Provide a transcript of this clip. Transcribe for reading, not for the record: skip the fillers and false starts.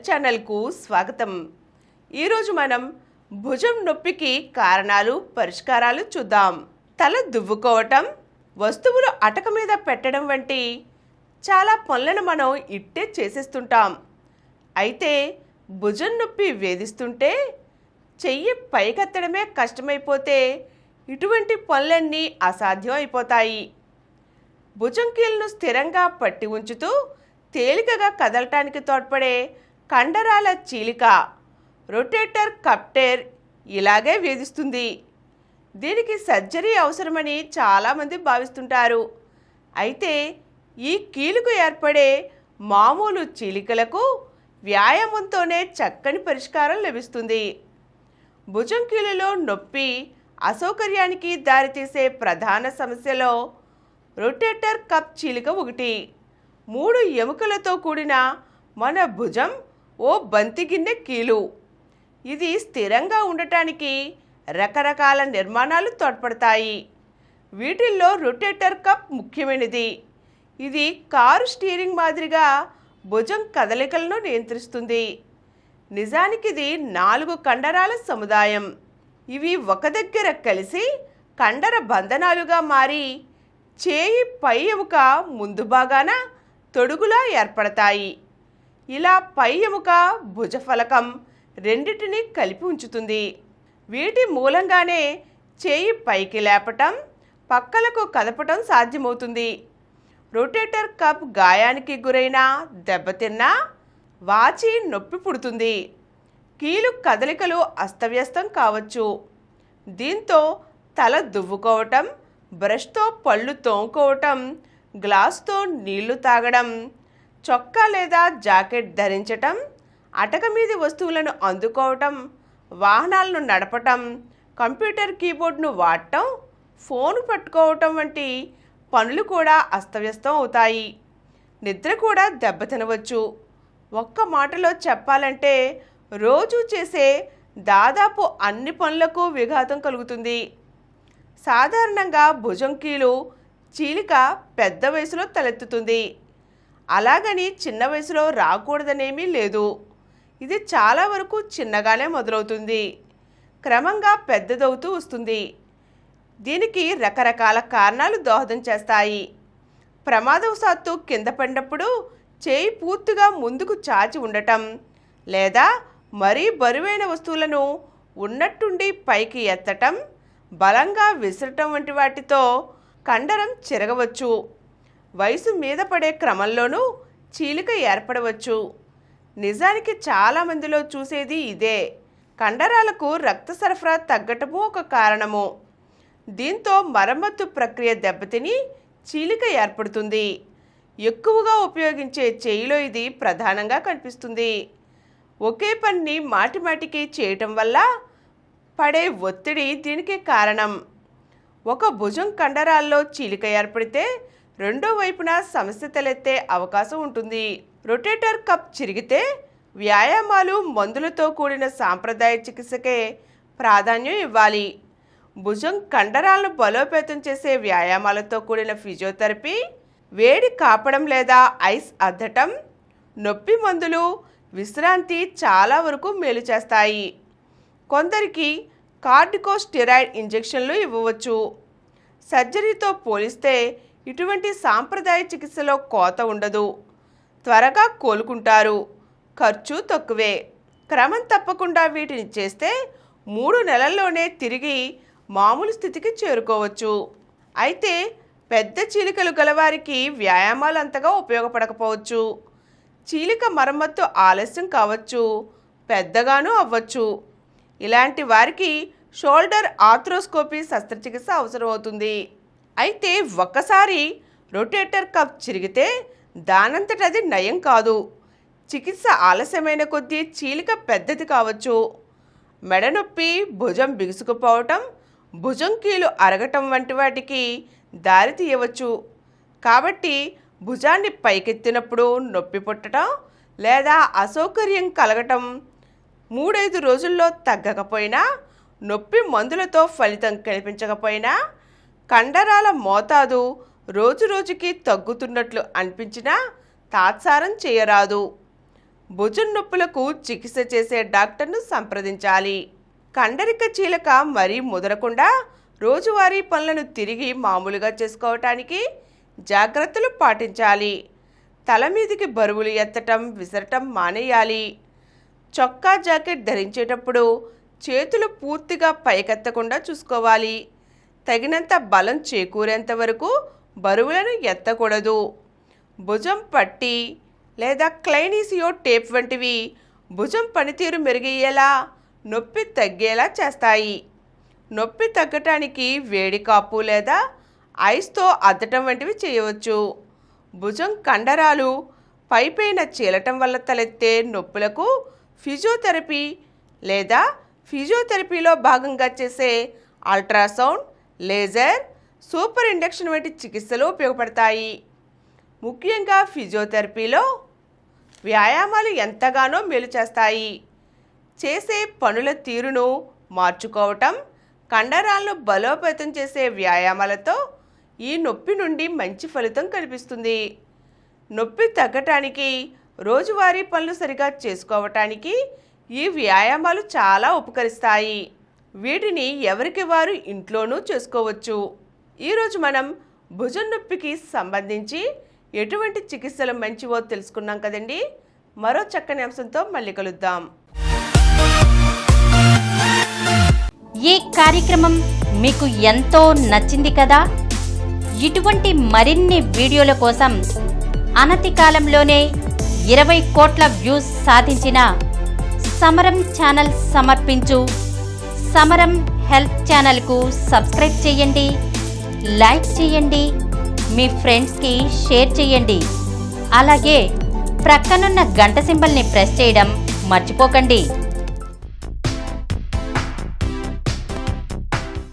ఛానల్కు స్వాగతం. ఈరోజు మనం భుజం నొప్పికి కారణాలు పరిష్కారాలు చూద్దాం. తల దువ్వుకోవటం, వస్తువులు అటక మీద పెట్టడం వంటి చాలా పనులను మనం ఇట్టే చేసేస్తుంటాం. అయితే భుజం నొప్పి వేధిస్తుంటే చెయ్యి పైకెత్తడమే కష్టమైపోతే ఇటువంటి పనులన్నీ అసాధ్యం అయిపోతాయి. భుజం కీలును స్థిరంగా పట్టి ఉంచుతూ తేలికగా కదలటానికి తోడ్పడే కండరాల చీలిక రొటేటర్ కప్టేర్ ఇలాగే వేధిస్తుంది. దీనికి సర్జరీ అవసరమని చాలామంది భావిస్తుంటారు. అయితే ఈ కీలుకు ఏర్పడే మామూలు చీలికలకు వ్యాయామంతోనే చక్కని పరిష్కారం లభిస్తుంది. భుజం కీలులో నొప్పి అసౌకర్యానికి దారితీసే ప్రధాన సమస్యలో రొటేటర్ కప్ చీలిక ఒకటి. 3 ఎముకలతో కూడిన మన భుజం ఓ బంతిగిన్నె కీలు. ఇది స్థిరంగా ఉండటానికి రకరకాల నిర్మాణాలు తోడ్పడతాయి. వీటిల్లో రొటేటర్ కప్ ముఖ్యమైనది. ఇది కారు స్టీరింగ్ మాదిరిగా భుజం కదలికలను నియంత్రిస్తుంది. నిజానికి ఇది 4 కండరాల సముదాయం. ఇవి ఒక దగ్గర కలిసి కండర బంధనాలుగా మారి చేయి పై ఎముక ముందు భాగాన తొడుగులా ఏర్పడతాయి. ఇలా పై ఎముక భుజఫలకం రెండిటిని కలిపి ఉంచుతుంది. వీటి మూలంగానే చేయి పైకి లేపటం, పక్కలకు కదపటం సాధ్యమవుతుంది. రొటేటర్ కప్ గాయానికి గురైనా దెబ్బతిన్నా వాచి నొప్పి పుడుతుంది. కీలు కదలికలు అస్తవ్యస్తం కావచ్చు. దీంతో తల దువ్వుకోవటం, బ్రష్తో పళ్ళు తోముకోవటం, గ్లాసుతో నీళ్లు తాగడం, చొక్కా లేదా జాకెట్ ధరించటం, అటక మీది వస్తువులను అందుకోవటం, వాహనాలను నడపటం, కంప్యూటర్ కీబోర్డ్ను వాడటం, ఫోన్ పట్టుకోవటం వంటి పనులు కూడా అస్తవ్యస్తం అవుతాయి. నిద్ర కూడా దెబ్బతినవచ్చు. ఒక్క మాటలో చెప్పాలంటే రోజు చేసే దాదాపు అన్ని పనులకు విఘాతం కలుగుతుంది. సాధారణంగా భుజం కీలు చీలిక పెద్ద వయసులో తలెత్తుతుంది. అలాగని చిన్న వయసులో రాకూడదనేమీ లేదు. ఇది చాలా వరకు చిన్నగానే మొదలవుతుంది, క్రమంగా పెద్దదవుతూ వస్తుంది. దీనికి రకరకాల కారణాలు దోహదం చేస్తాయి. ప్రమాదవశాత్తు కింద పడినప్పుడు చేయి పూర్తిగా ముందుకు చాచి ఉండటం, లేదా మరీ బరువైన వస్తువులను ఉన్నట్టుండి పైకి ఎత్తటం, బలంగా విసరటం వంటి వాటితో కండరం చెరగవచ్చు. వయసు మీద పడే క్రమంలోనూ చీలిక ఏర్పడవచ్చు. నిజానికి చాలామందిలో చూసేది ఇదే. కండరాలకు రక్త సరఫరా తగ్గటము ఒక కారణము. దీంతో మరమ్మత్తు ప్రక్రియ దెబ్బతిని చీలిక ఏర్పడుతుంది. ఎక్కువగా ఉపయోగించే చేయిలో ఇది ప్రధానంగా కనిపిస్తుంది. ఒకే పనిని మాటిమాటికి చేయటం వల్ల పడే ఒత్తిడి దీనికి కారణం. ఒక భుజం కండరాల్లో చీలిక ఏర్పడితే రెండో వైపున సమస్య తలెత్తే అవకాశం ఉంటుంది. రొటేటర్ కప్ చిరిగితే వ్యాయామాలు, మందులతో కూడిన సాంప్రదాయ చికిత్సకే ప్రాధాన్యం ఇవ్వాలి. భుజం కండరాలను బలోపేతం చేసే వ్యాయామాలతో కూడిన ఫిజియోథెరపీ, వేడి కాపడం లేదా ఐస్ అద్దటం, నొప్పి మందులు, విశ్రాంతి చాలా వరకు మేలు చేస్తాయి. కొందరికి కార్టికోస్టెరాయిడ్ ఇంజెక్షన్లు ఇవ్వవచ్చు. సర్జరీతో పోలిస్తే ఇటువంటి సాంప్రదాయ చికిత్సలో కోత ఉండదు. త్వరగా కోలుకుంటారు. ఖర్చు తక్కువే. క్రమం తప్పకుండా వీటిని చేస్తే 3 నెలల్లోనే తిరిగి మామూలు స్థితికి చేరుకోవచ్చు. అయితే పెద్ద చీలికలు గలవారికి వ్యాయామాలు అంతగా ఉపయోగపడకపోవచ్చు. చీలిక మరమ్మత్తు ఆలస్యం కావచ్చు, పెద్దగానూ అవ్వచ్చు. ఇలాంటి వారికి షోల్డర్ ఆర్థ్రోస్కోపీ శస్త్రచికిత్స అవసరమవుతుంది. అయితే ఒక్కసారి రొటేటర్ కప్ చిరిగితే దానంతటది నయం కాదు. చికిత్స ఆలస్యమైన కొద్దీ చీలిక పెద్దది కావచ్చు. మెడనొప్పి, భుజం బిగుసుకుపోవటం, భుజం కీలు అరగటం వంటి వాటికి దారి తీయవచ్చు. కాబట్టి భుజాన్ని పైకెత్తినప్పుడు నొప్పి పుట్టడం లేదా అసౌకర్యం కలగటం 3-5 రోజుల్లో తగ్గకపోయినా, నొప్పి మందులతో ఫలితం కనిపించకపోయినా, కండరాల మోతాదు రోజురోజుకి తగ్గుతున్నట్లు అనిపించినా తాత్సారం చేయరాదు. భుజం నొప్పులకు చికిత్స చేసే డాక్టర్ను సంప్రదించాలి. కండరిక చీలక మరీ ముదరకుండా రోజువారీ పనులను తిరిగి మామూలుగా చేసుకోవటానికి జాగ్రత్తలు పాటించాలి. తల మీదికి బరువులు ఎత్తటం, విసరటం మానేయాలి. చొక్కా, జాకెట్ ధరించేటప్పుడు చేతులు పూర్తిగా పైకెత్తకుండా చూసుకోవాలి. తగినంత బలం చేకూరేంత వరకు బరువులను ఎత్తకూడదు. భుజం పట్టి లేదా క్లైనీసియో టేప్ వంటివి భుజం పనితీరు మెరుగయ్యేలా, నొప్పి తగ్గేలా చేస్తాయి. నొప్పి తగ్గటానికి వేడి కాపు లేదా ఐస్తో అద్దటం వంటివి చేయవచ్చు. భుజం కండరాలు పైపైన చీలటం వల్ల తలెత్తే నొప్పులకు ఫిజియోథెరపీ లేదా ఫిజియోథెరపీలో భాగంగా చేసే అల్ట్రాసౌండ్, లేజర్, సూపర్ ఇండక్షన్ వంటి చికిత్సలు ఉపయోగపడతాయి. ముఖ్యంగా ఫిజియోథెరపీలో వ్యాయామాలు ఎంతగానో మేలు చేస్తాయి. చేసే పనుల తీరును మార్చుకోవటం, కండరాలను బలోపేతం చేసే వ్యాయామాలతో ఈ నొప్పి నుండి మంచి ఫలితం కనిపిస్తుంది. నొప్పి తగ్గటానికి, రోజువారీ పనులు సరిగా చేసుకోవటానికి ఈ వ్యాయామాలు చాలా ఉపకరిస్తాయి. వీటిని ఎవరికి వారు ఇంట్లోనూ చేసుకోవచ్చు. ఈరోజు మనం భుజం నొప్పికి సంబంధించి ఎటువంటి చికిత్సలు మంచివో తెలుసుకున్నాం కదండి. మరో చక్కని అంశంతో మళ్ళీ కలుద్దాం. ఈ కార్యక్రమం మీకు ఎంతో నచ్చింది కదా. ఇటువంటి మరిన్ని వీడియోల కోసం అనతి కాలంలోనే 20 కోట్ల వ్యూస్ సాధించిన సమరం ఛానల్ సమర్పించు సమరం హెల్త్ ఛానల్కు సబ్స్క్రైబ్ చేయండి, లైక్ చేయండి, మీ ఫ్రెండ్స్కి షేర్ చేయండి. అలాగే ప్రక్కనున్న గంట సింబల్ని ప్రెస్ చేయడం మర్చిపోకండి.